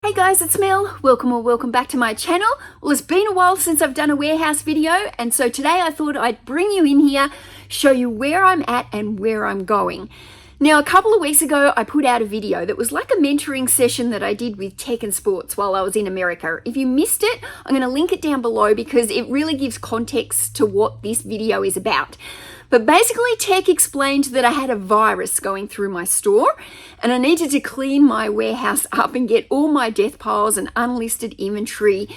Hey guys, it's Mel. Welcome back to my channel. Well, it's been a while since I've done a warehouse video, and so today I thought I'd bring you in here, show you where I'm at and where I'm going. Now, a couple of weeks ago, I put out a video that was like a mentoring session that I did with Technsports while I was in America. If you missed it, I'm going to link it down below because it really gives context to what this video is about. But basically, Tech explained that I had a virus going through my store and I needed to clean my warehouse up and get all my death piles and unlisted inventory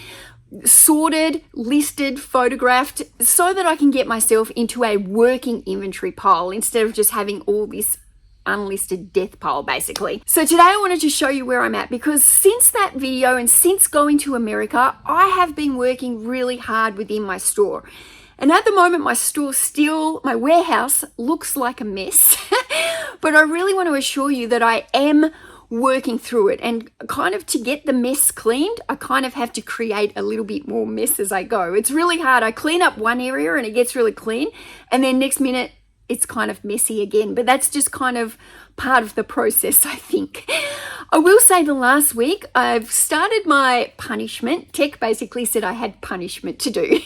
sorted, listed, photographed, so that I can get myself into a working inventory pile instead of just having all this unlisted death pile basically. So today I wanted to show you where I'm at because since that video and since going to America, I have been working really hard within my store. And at the moment, my warehouse looks like a mess, but I really want to assure you that I am working through it. And kind of to get the mess cleaned, I kind of have to create a little bit more mess as I go. It's really hard. I clean up one area and it gets really clean, and then next minute, it's kind of messy again, but that's just kind of part of the process, I think. I will say the last week, I've started my punishment. Tech basically said I had punishment to do.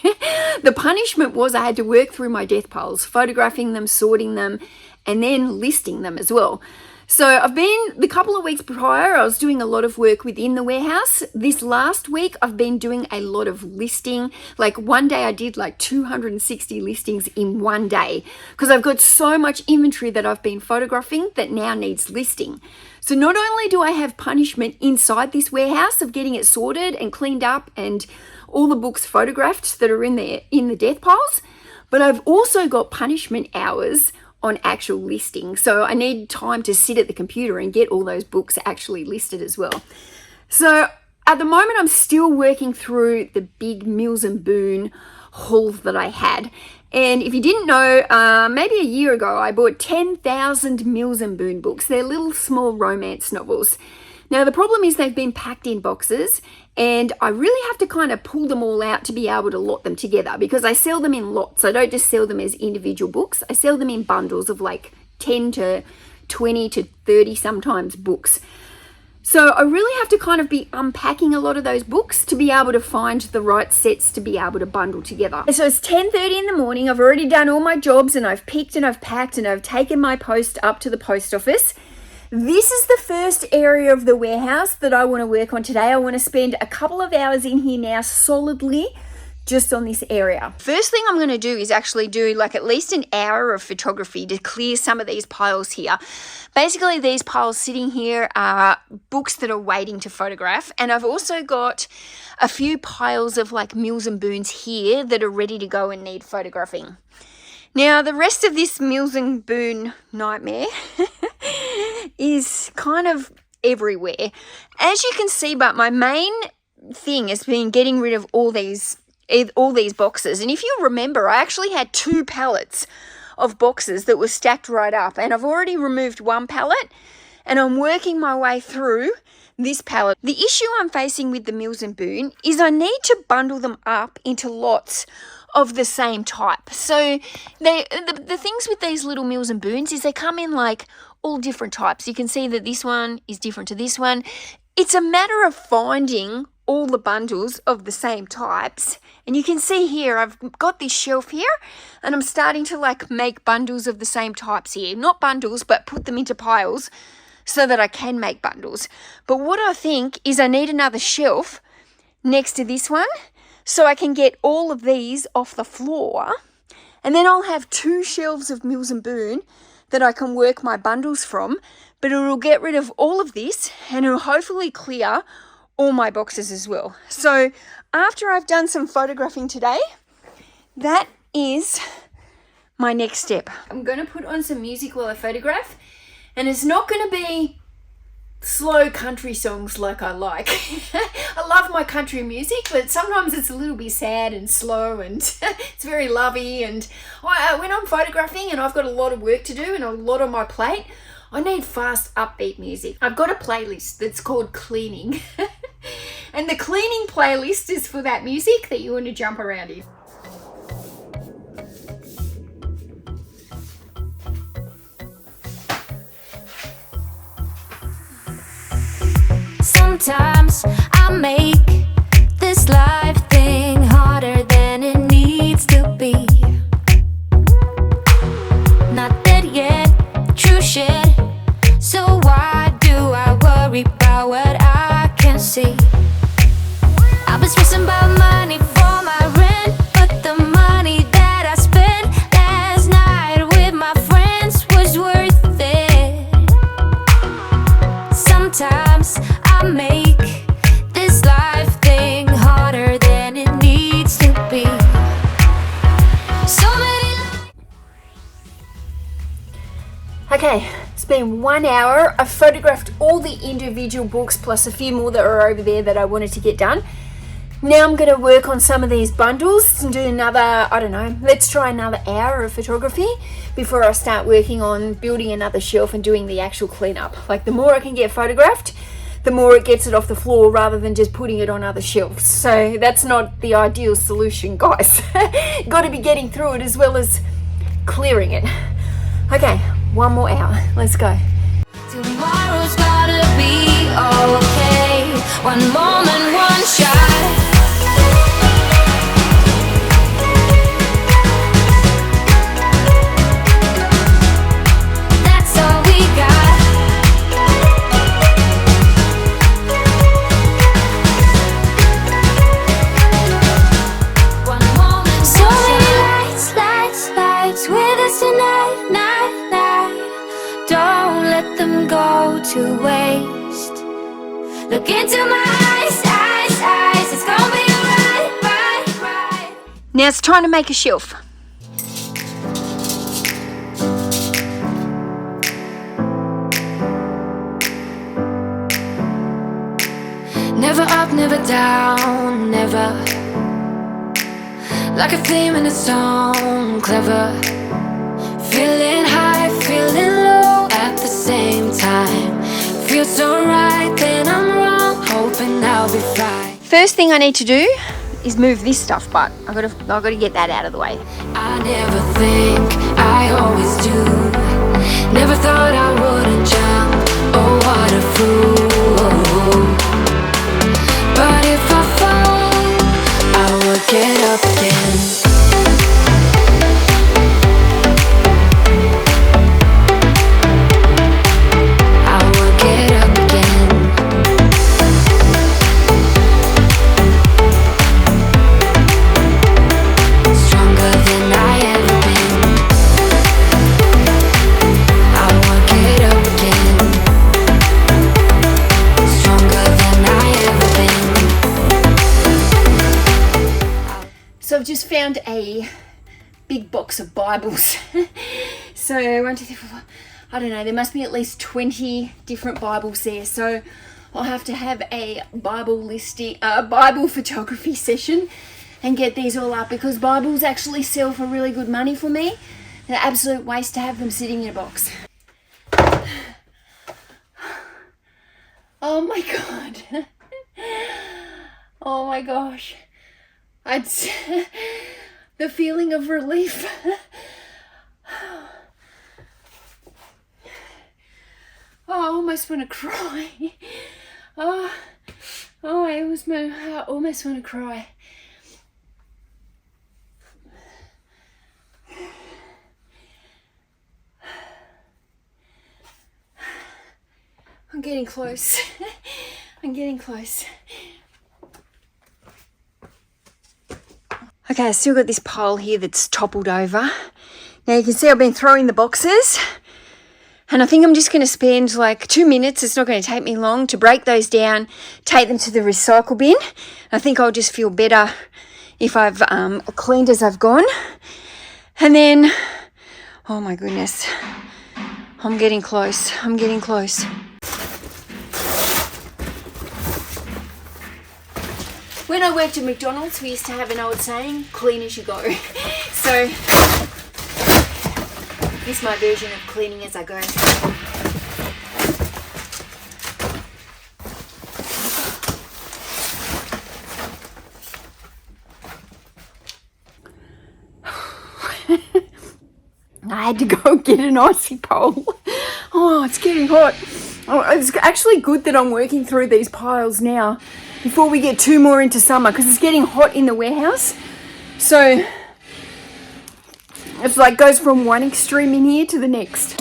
The punishment was I had to work through my death piles, photographing them, sorting them, and then listing them as well. So the couple of weeks prior, I was doing a lot of work within the warehouse. This last week, I've been doing a lot of listing. Like one day I did like 260 listings in one day because I've got so much inventory that I've been photographing that now needs listing. So not only do I have punishment inside this warehouse of getting it sorted and cleaned up and all the books photographed that are in the death piles, but I've also got punishment hours on actual listing. So I need time to sit at the computer and get all those books actually listed as well. So at the moment, I'm still working through the big Mills and Boon haul that I had. And if you didn't know, maybe a year ago, I bought 10,000 Mills and Boon books. They're little small romance novels. Now, the problem is they've been packed in boxes and I really have to kind of pull them all out to be able to lot them together because I sell them in lots. I don't just sell them as individual books. I sell them in bundles of like 10 to 20 to 30 sometimes books. So I really have to kind of be unpacking a lot of those books to be able to find the right sets to be able to bundle together. So it's 10:30 in the morning. I've already done all my jobs and I've picked and I've packed and I've taken my post up to the post office. This is the first area of the warehouse that I want to work on today. I want to spend a couple of hours in here now solidly just on this area. First thing I'm going to do is actually do like at least an hour of photography to clear some of these piles here. Basically, these piles sitting here are books that are waiting to photograph. And I've also got a few piles of like Mills and Boons here that are ready to go and need photographing. Now, the rest of this Mills and Boon nightmare is kind of everywhere. As you can see, but my main thing has been getting rid of all these boxes. And if you remember, I actually had 2 pallets of boxes that were stacked right up. And I've already removed one pallet and I'm working my way through this pallet. The issue I'm facing with the Mills and Boon is I need to bundle them up into lots of the same type. So the things with these little Mills and Boons is they come in like all different types. You can see that this one is different to this one. It's a matter of finding all the bundles of the same types. And you can see here, I've got this shelf here and I'm starting to like make bundles of the same types here. Not bundles, but put them into piles so that I can make bundles. But what I think is I need another shelf next to this one so I can get all of these off the floor. And then I'll have 2 shelves of Mills and Boon that I can work my bundles from, but it will get rid of all of this and it will hopefully clear all my boxes as well. So after I've done some photographing today, that is my next step. I'm going to put on some music while I photograph, and it's not going to be slow country songs like I like. I love my country music, but sometimes it's a little bit sad and slow and it's very lovey. And when I'm photographing and I've got a lot of work to do and a lot on my plate, I need fast, upbeat music. I've got a playlist that's called Cleaning. And the cleaning playlist is for that music that you want to jump around in. Sometimes I make this life thing harder than it needs to be. Not dead yet, true shit. So why do I worry about what I can't see? I've been stressing about money for my rent, but the money that I spent last night with my friends was worth it. Sometimes I make this life thing harder than it needs to be. So many. Okay, it's been 1 hour. I've photographed all the individual books plus a few more that are over there that I wanted to get done. Now I'm going to work on some of these bundles and do another, I don't know, let's try another hour of photography before I start working on building another shelf and doing the actual cleanup. Like, the more I can get photographed, the more it gets it off the floor rather than just putting it on other shelves. So that's not the ideal solution, guys. Got to be getting through it as well as clearing it. Okay, 1 more hour. Let's go. Tomorrow's gotta be okay. One moment, one shot. That's all we got. One moment, so many lights, lights, lights with us tonight, night, night. Don't let them go to waste. Look into my eyes, eyes, eyes. It's gonna be right, right, right. Now it's time to make a shelf. Never up, never down, never. Like a theme in a song, clever. Feeling high, feeling low at the same time. Feels so right, then I'm wrong, hoping I'll be fine. First thing I need to do is move this stuff, but I've got to get that out of the way. I never think, I always do. Never thought I wouldn't jump, oh what a fool. But if I fall, I will get up again. I will get up again. Stronger than I ever been. I will get up again. Stronger than I ever been. So I've just found a big box of Bibles. So 1, 2, 3, 4, 5. I don't know, there must be at least 20 different Bibles there. So I'll have to have a Bible photography session and get these all up, because Bibles actually sell for really good money for me. They're an absolute waste to have them sitting in a box. Oh my God. Oh my gosh. The feeling of relief. Oh, I almost want to cry. I almost want to cry. I'm getting close. I'm getting close. Okay, I still got this pile here that's toppled over. Now you can see I've been throwing the boxes. And I think I'm just going to spend like 2 minutes, it's not going to take me long, to break those down, take them to the recycle bin. I think I'll just feel better if I've cleaned as I've gone. And then, oh my goodness, I'm getting close, I'm getting close. When I worked at McDonald's, we used to have an old saying, clean as you go. So this is my version of cleaning as I go. I had to go get an icy pole. Oh, it's getting hot. Oh, it's actually good that I'm working through these piles now before we get too more into summer, because it's getting hot in the warehouse. So it's like goes from one extreme in here to the next.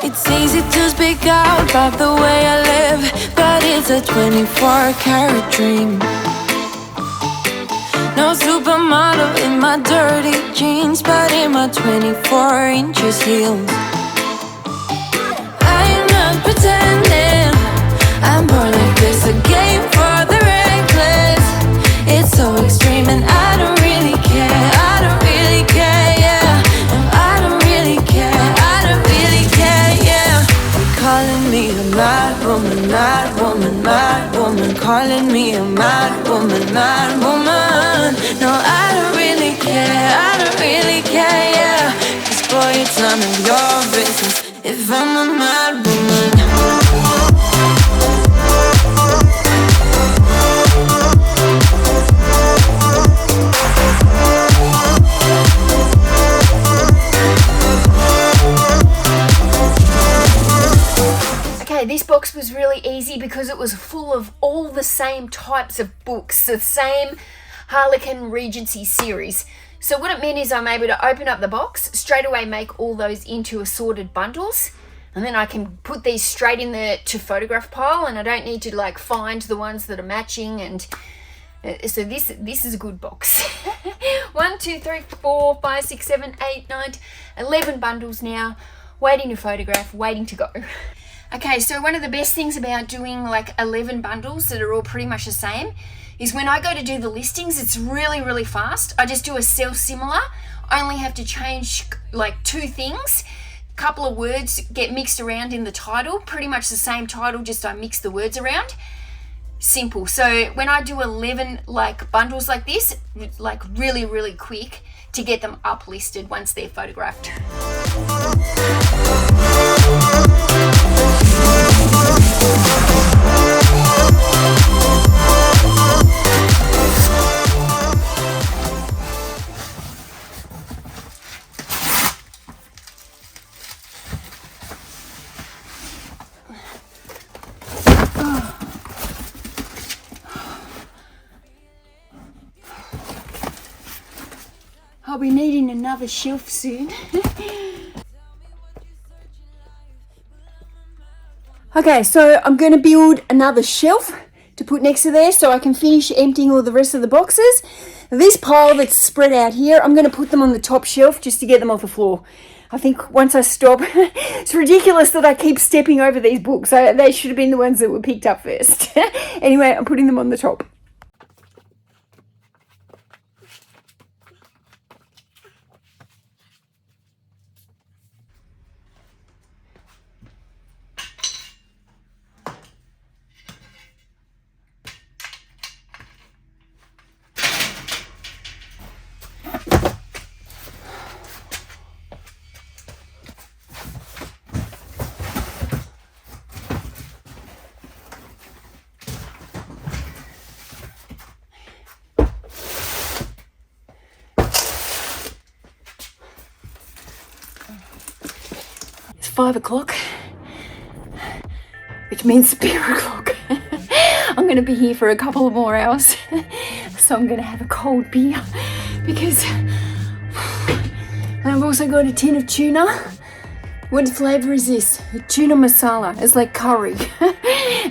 It's easy to speak out about the way I live, but it's a 24-karat dream. No supermodel in my dirty jeans, but in my 24 inches heels. I'm not pretending I'm born like this, a game for the reckless. It's so extreme and I don't really care. I don't really care, yeah. No, I don't really care. I don't really care, yeah. They're calling me a mad woman, mad woman, mad woman. Calling me a mad woman, mad woman. No, I don't really care. I don't really care, yeah. 'Cause boy, it's none of your business if I'm a mad woman. This box was really easy because it was full of all the same types of books, the same Harlequin Regency series. So what it meant is I'm able to open up the box, straight away make all those into assorted bundles, and then I can put these straight in the to photograph pile, and I don't need to like find the ones that are matching. And so this is a good box. 1, 2, 3, 4, 5, 6, 7, 8, 9, 11 bundles now, waiting to photograph, waiting to go. Okay, so one of the best things about doing like 11 bundles that are all pretty much the same is when I go to do the listings, it's really, really fast. I just do a sell similar. I only have to change like 2 things. A couple of words get mixed around in the title, pretty much the same title, just I mix the words around. Simple. So when I do 11 like bundles like this, like really, really quick to get them up listed once they're photographed. I'll be needing another shelf soon. Okay, so I'm going to build another shelf to put next to there so I can finish emptying all the rest of the boxes. This pile that's spread out here, I'm going to put them on the top shelf just to get them off the floor. I think once I stop, it's ridiculous that I keep stepping over these books. So they should have been the ones that were picked up first. Anyway, I'm putting them on the top. It's 5 o'clock, which means beer o'clock. I'm going to be here for a couple of more hours, so I'm going to have a cold beer because I've also got a tin of tuna. What flavour is this? A tuna masala. It's like curry.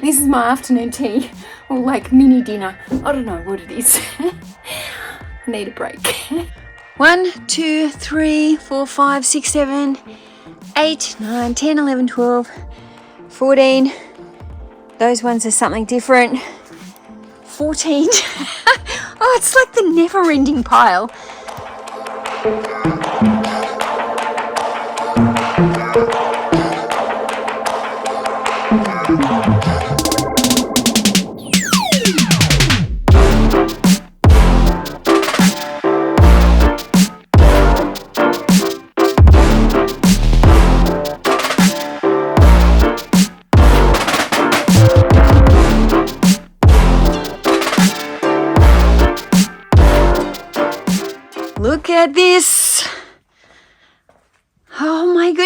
This is my afternoon tea, or like mini dinner. I don't know what it is. I need a break. 1, 2, 3, 4, 5, 6, 7, 8, 9, 10, 11, 12, 14. Those ones are something different. 14. Oh, it's like the never-ending pile.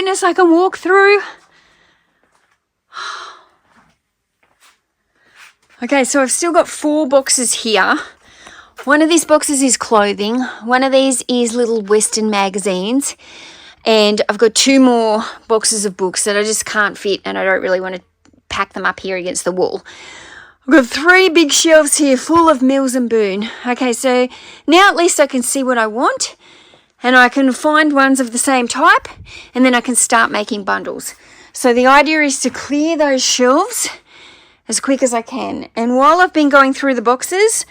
goodness, I can walk through. Okay, so I've still got 4 boxes here. One of these boxes is clothing. One of these is little Western magazines. And I've got 2 more boxes of books that I just can't fit, and I don't really want to pack them up here against the wall. I've got 3 big shelves here full of Mills and Boon. Okay, so now at least I can see what I want, and I can find ones of the same type, and then I can start making bundles. So the idea is to clear those shelves as quick as I can. And while I've been going through the boxes,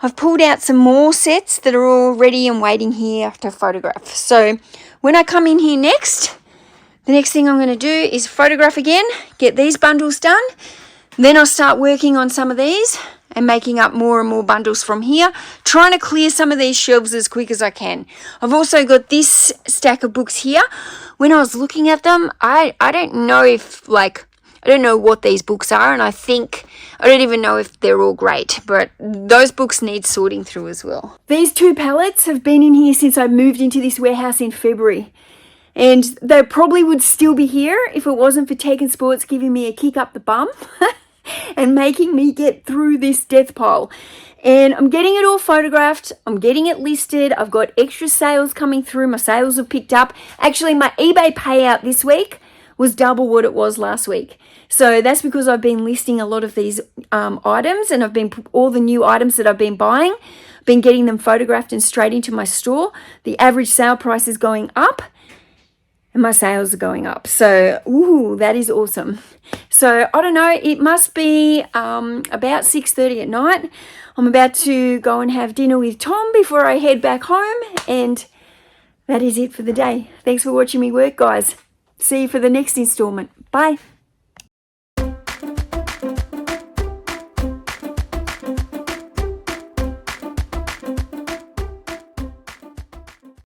I've pulled out some more sets that are all ready and waiting here to photograph. So when I come in here next, the next thing I'm going to do is photograph again, get these bundles done. Then I'll start working on some of these and making up more and more bundles from here, trying to clear some of these shelves as quick as I can. I've also got this stack of books here. When I was looking at them, I don't know if, like, I don't know what these books are, and I don't even know if they're all great, but those books need sorting through as well. These 2 pallets have been in here since I moved into this warehouse in February. And they probably would still be here if it wasn't for Technsports giving me a kick up the bum and making me get through this death pile. And I'm getting it all photographed. I'm getting it listed. I've got extra sales coming through. My sales have picked up. Actually, my eBay payout this week was double what it was last week. So that's because I've been listing a lot of these items, and I've been all the new items that I've been buying, been getting them photographed and straight into my store. The average sale price is going up, and my sales are going up. So, ooh, that is awesome. So, I don't know, it must be about 6:30 at night. I'm about to go and have dinner with Tom before I head back home, and that is it for the day. Thanks for watching me work, guys. See you for the next installment. Bye.